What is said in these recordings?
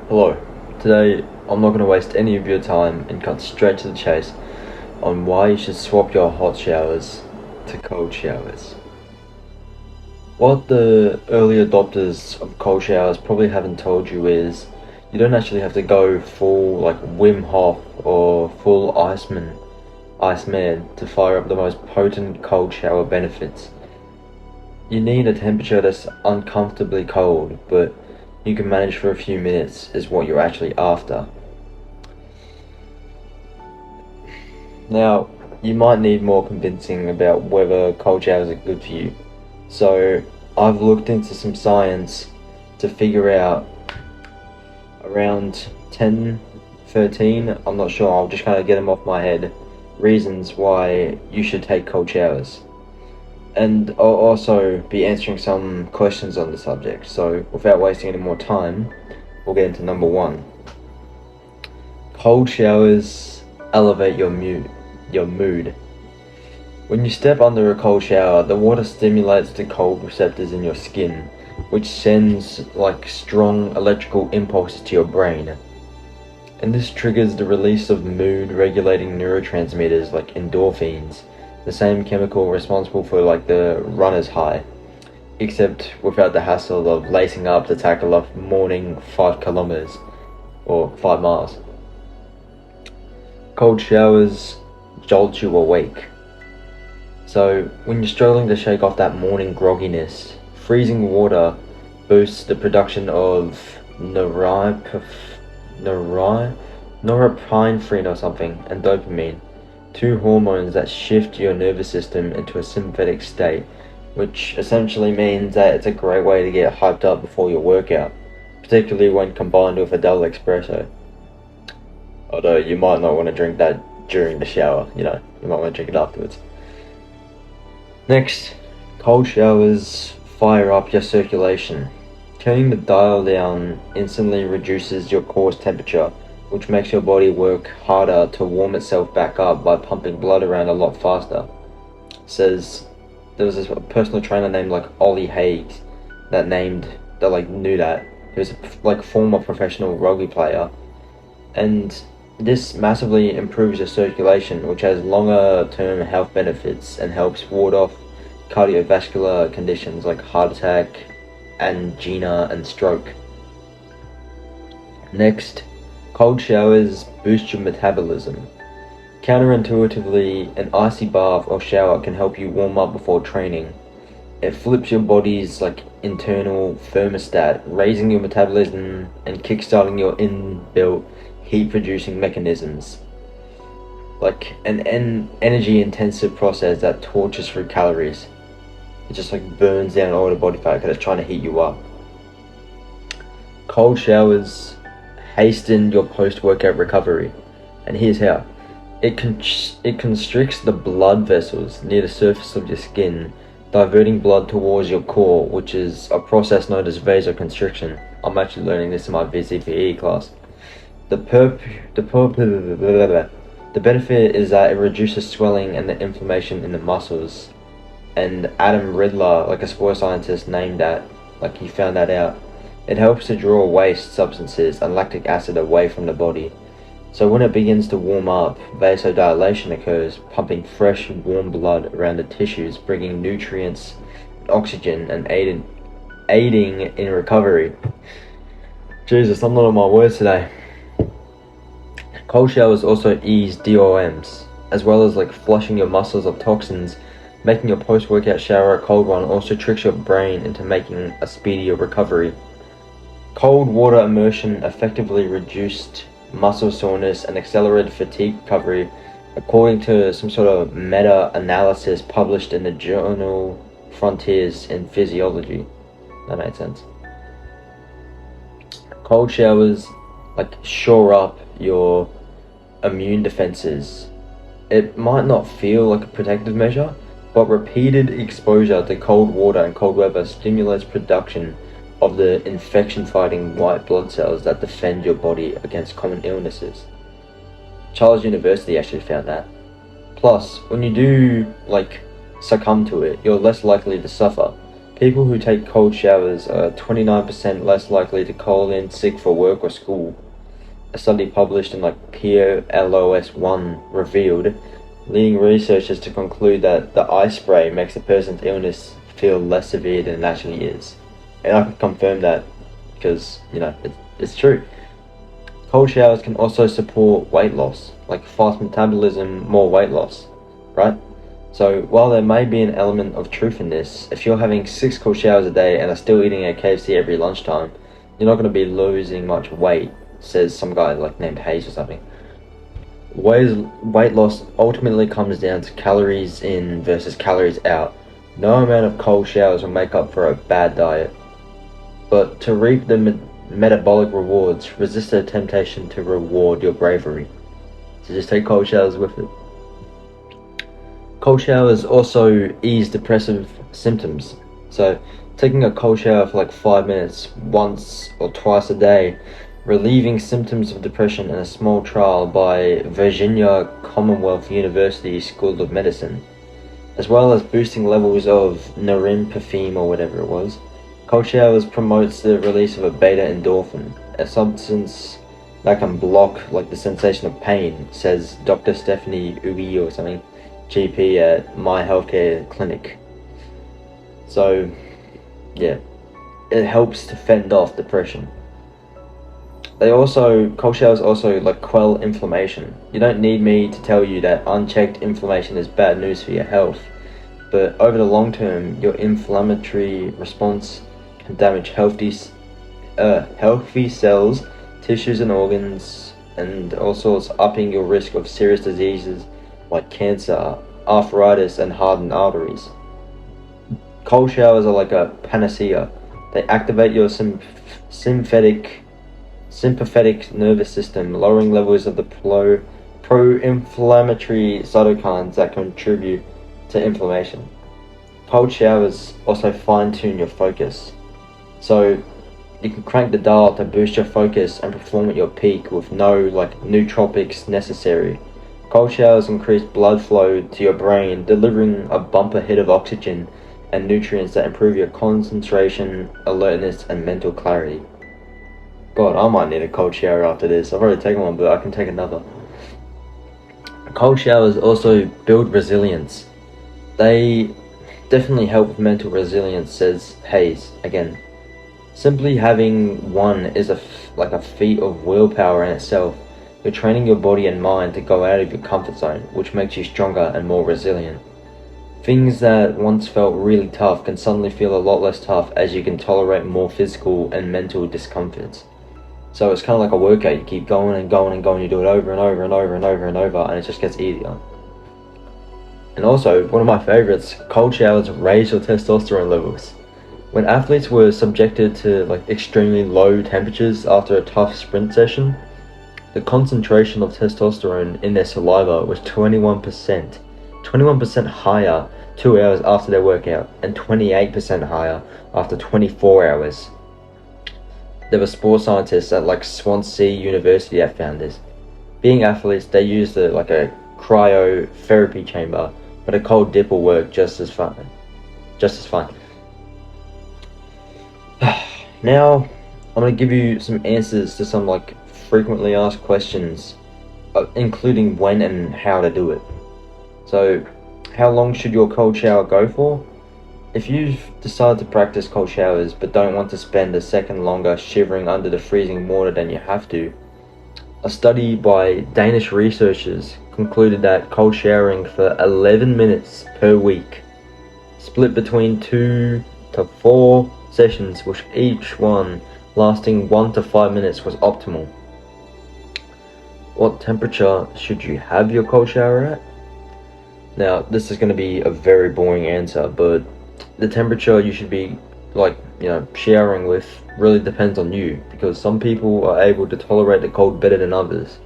Hello. Today, I'm not going to waste any of your time and cut straight to the chase on why you should swap your hot showers to cold showers. What the early adopters of cold showers probably haven't told you is you don't actually have to go full like Wim Hof or full Iceman to fire up the most potent cold shower benefits. You need a temperature that's uncomfortably cold, but you can manage for a few minutes is what you're actually after. Now, you might need more convincing about whether cold showers are good for you. So, I've looked into some science to figure out around 10, 13, I'm not sure, I'll just kind of get them off my head, reasons why you should take cold showers. And I'll also be answering some questions on the subject. So without wasting any more time, we'll get into number one. Cold showers elevate your mood. When you step under a cold shower, the water stimulates the cold receptors in your skin, which sends like strong electrical impulses to your brain. And this triggers the release of mood regulating neurotransmitters like endorphins, the same chemical responsible for like the runner's high, except without the hassle of lacing up to tackle a morning 5 kilometers or 5 miles. Cold showers jolt you awake. So when you're struggling to shake off that morning grogginess, freezing water boosts the production of norepinephrine or something and dopamine, two hormones that shift your nervous system into a sympathetic state, which essentially means that it's a great way to get hyped up before your workout, particularly when combined with a double espresso. Although you might not want to drink that during the shower, you might want to drink it afterwards. Next, cold showers fire up your circulation. Turning the dial down instantly reduces your core temperature, which makes your body work harder to warm itself back up by pumping blood around a lot faster. Says there was this personal trainer named like Ollie Hayes that knew that. He was a former professional rugby player, and this massively improves your circulation, which has longer term health benefits and helps ward off cardiovascular conditions like heart attack, angina, and stroke. Next, cold showers boost your metabolism. Counterintuitively, an icy bath or shower can help you warm up before training. It flips your body's internal thermostat, raising your metabolism and kickstarting your inbuilt heat-producing mechanisms. Like an energy-intensive process that tortures through calories. It just burns down all the body fat because it's trying to heat you up. Cold showers hasten your post-workout recovery, and here's how. It constricts the blood vessels near the surface of your skin, diverting blood towards your core, which is a process known as vasoconstriction. I'm actually learning this in my VCPE class. The benefit is that it reduces swelling and the inflammation in the muscles. And Adam Ridler, a sports scientist, named that, he found that out. It helps to draw waste substances and lactic acid away from the body. So when it begins to warm up, vasodilation occurs, pumping fresh, warm blood around the tissues, bringing nutrients, oxygen, and aiding in recovery. Jesus, I'm not on my words today. Cold showers also ease DOMs, as well as flushing your muscles of toxins. Making your post-workout shower a cold one also tricks your brain into making a speedier recovery. Cold water immersion effectively reduced muscle soreness and accelerated fatigue recovery, according to some sort of meta-analysis published in the journal Frontiers in Physiology. That made sense. Cold showers shore up your immune defenses. It might not feel like a protective measure, but repeated exposure to cold water and cold weather stimulates production of the infection-fighting white blood cells that defend your body against common illnesses. Charles University actually found that. Plus, when you do succumb to it, you're less likely to suffer. People who take cold showers are 29% less likely to call in sick for work or school. A study published in PLOS1 revealed, leading researchers to conclude that the ice spray makes a person's illness feel less severe than it actually is. And I can confirm that because, it's true. Cold showers can also support weight loss, like fast metabolism, more weight loss, right? So while there may be an element of truth in this, if you're having 6 cold showers a day and are still eating at KFC every lunchtime, you're not going to be losing much weight, says some guy named Hayes or something. Weight loss ultimately comes down to calories in versus calories out. No amount of cold showers will make up for a bad diet. But to reap the metabolic rewards, resist the temptation to reward your bravery. So just take cold showers with it. Cold showers also ease depressive symptoms. So taking a cold shower for 5 minutes once or twice a day, relieving symptoms of depression in a small trial by Virginia Commonwealth University School of Medicine, as well as boosting levels of norepinephrine or whatever it was. Cold showers promotes the release of a beta endorphin, a substance that can block the sensation of pain, says Dr. Stephanie Ugi or something, GP at My Healthcare Clinic. So, yeah, it helps to fend off depression. Cold showers also quell inflammation. You don't need me to tell you that unchecked inflammation is bad news for your health, but over the long term, your inflammatory response can damage healthy cells, tissues and organs, and all sorts, upping your risk of serious diseases like cancer, arthritis, and hardened arteries. Cold showers are like a panacea. They activate your sympathetic nervous system, lowering levels of the pro-inflammatory cytokines that contribute to inflammation. Cold showers also fine-tune your focus. So you can crank the dial to boost your focus and perform at your peak with no nootropics necessary. Cold showers increase blood flow to your brain, delivering a bumper hit of oxygen and nutrients that improve your concentration, alertness, and mental clarity. God, I might need a cold shower after this. I've already taken one, but I can take another. Cold showers also build resilience. They definitely help with mental resilience, says Hayes again. Simply having one is a feat of willpower in itself. You're training your body and mind to go out of your comfort zone, which makes you stronger and more resilient. Things that once felt really tough can suddenly feel a lot less tough as you can tolerate more physical and mental discomforts. So it's kind of like a workout. You keep going and going and going. You do it over and over and over and over and over, and it just gets easier. And also, one of my favorites, cold showers raise your testosterone levels. When athletes were subjected to extremely low temperatures after a tough sprint session, the concentration of testosterone in their saliva was 21% higher 2 hours after their workout, and 28% higher after 24 hours. There were sports scientists at Swansea University that found this. Being athletes, they used a cryotherapy chamber, but a cold dip will work just as fine. Now, I'm going to give you some answers to some frequently asked questions, including when and how to do it. So, how long should your cold shower go for? If you've decided to practice cold showers but don't want to spend a second longer shivering under the freezing water than you have to, a study by Danish researchers concluded that cold showering for 11 minutes per week, split between 2 to 4 sessions, with each one lasting 1 to 5 minutes, was optimal. What temperature should you have your cold shower at? Now, this is going to be a very boring answer, but the temperature you should be showering with really depends on you, because some people are able to tolerate the cold better than others.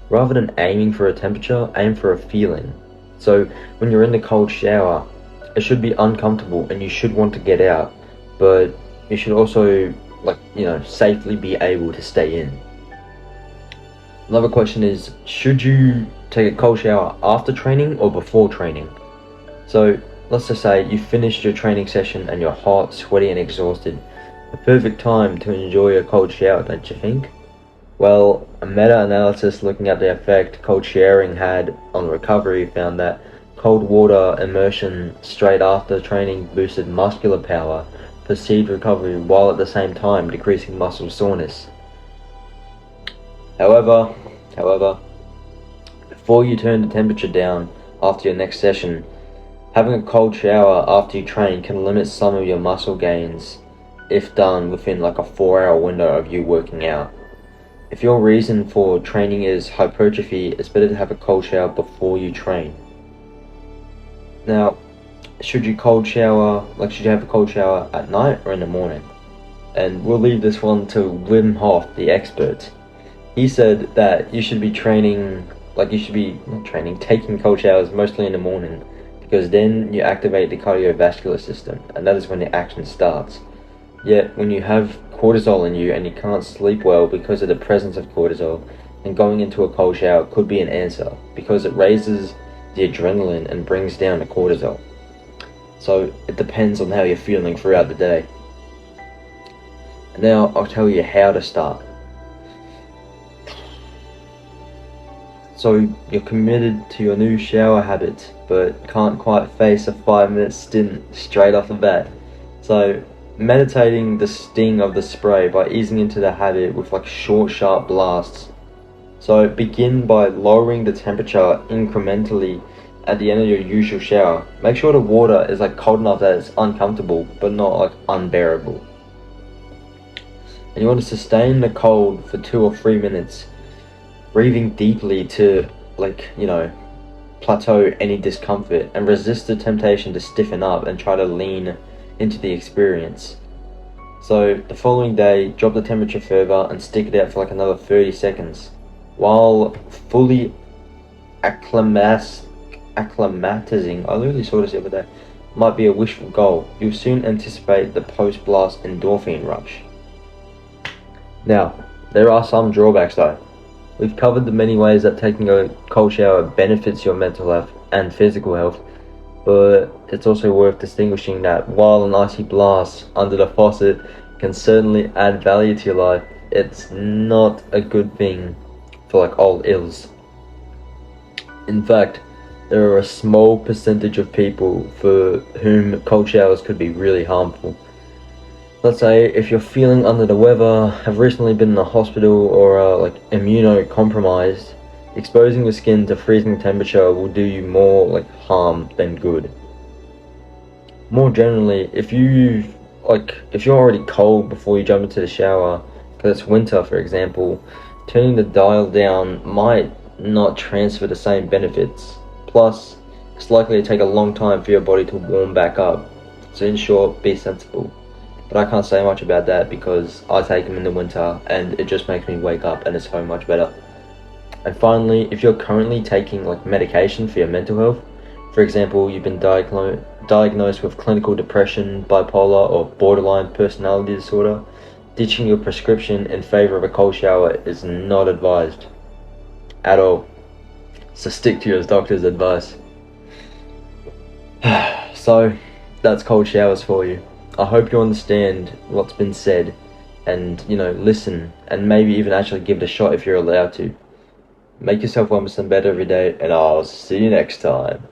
Rather than aiming for a temperature, aim for a feeling. So when you're in the cold shower, it should be uncomfortable and you should want to get out, but you should also safely be able to stay in. Another question is, should you take a cold shower after training or before training? So let's just say you finished your training session and you're hot, sweaty, and exhausted. The perfect time to enjoy a cold shower, don't you think? Well, a meta-analysis looking at the effect cold showering had on recovery found that cold water immersion straight after training boosted muscular power, perceived recovery, while at the same time decreasing muscle soreness. However, before you turn the temperature down after your next session, having a cold shower after you train can limit some of your muscle gains if done within like a 4-hour window of you working out. If your reason for training is hypertrophy, it's better to have a cold shower before you train. Now, should you have a cold shower at night or in the morning? And we'll leave this one to Wim Hof, the expert. He said that you should be taking cold showers mostly in the morning, because then you activate the cardiovascular system, and that is when the action starts. Yet, when you have cortisol in you and you can't sleep well because of the presence of cortisol, then going into a cold shower could be an answer, because it raises the adrenaline and brings down the cortisol. So it depends on how you're feeling throughout the day. And now I'll tell you how to start. So you're committed to your new shower habit, but can't quite face a 5-minute stint straight off the bat. So meditating the sting of the spray by easing into the habit with like short, sharp blasts. So begin by lowering the temperature incrementally at the end of your usual shower. Make sure the water is like cold enough that it's uncomfortable but not like unbearable. And you want to sustain the cold for 2 or 3 minutes, breathing deeply to plateau any discomfort, and resist the temptation to stiffen up and try to lean into the experience. So the following day, drop the temperature further and stick it out for like another 30 seconds. While fully acclimatizing, I literally saw this the other day, might be a wishful goal, you'll soon anticipate the post-blast endorphin rush. Now, there are some drawbacks though. We've covered the many ways that taking a cold shower benefits your mental health and physical health, but it's also worth distinguishing that while an icy blast under the faucet can certainly add value to your life, it's not a good thing for like all ills. In fact, there are a small percentage of people for whom cold showers could be really harmful. Let's say if you're feeling under the weather, have recently been in a hospital, or are immunocompromised, exposing your skin to freezing temperature will do you more harm than good. More generally, if you're already cold before you jump into the shower, because it's winter for example, turning the dial down might not transfer the same benefits. Plus, it's likely to take a long time for your body to warm back up. So in short, be sensible. But I can't say much about that because I take them in the winter and it just makes me wake up and it's so much better. And finally, if you're currently taking medication for your mental health, for example, you've been diagnosed with clinical depression, bipolar, or borderline personality disorder, ditching your prescription in favor of a cold shower is not advised at all. So stick to your doctor's advice. So that's cold showers for you. I hope you understand what's been said and, listen and maybe even actually give it a shot if you're allowed to. Make yourself 1% better every day, and I'll see you next time.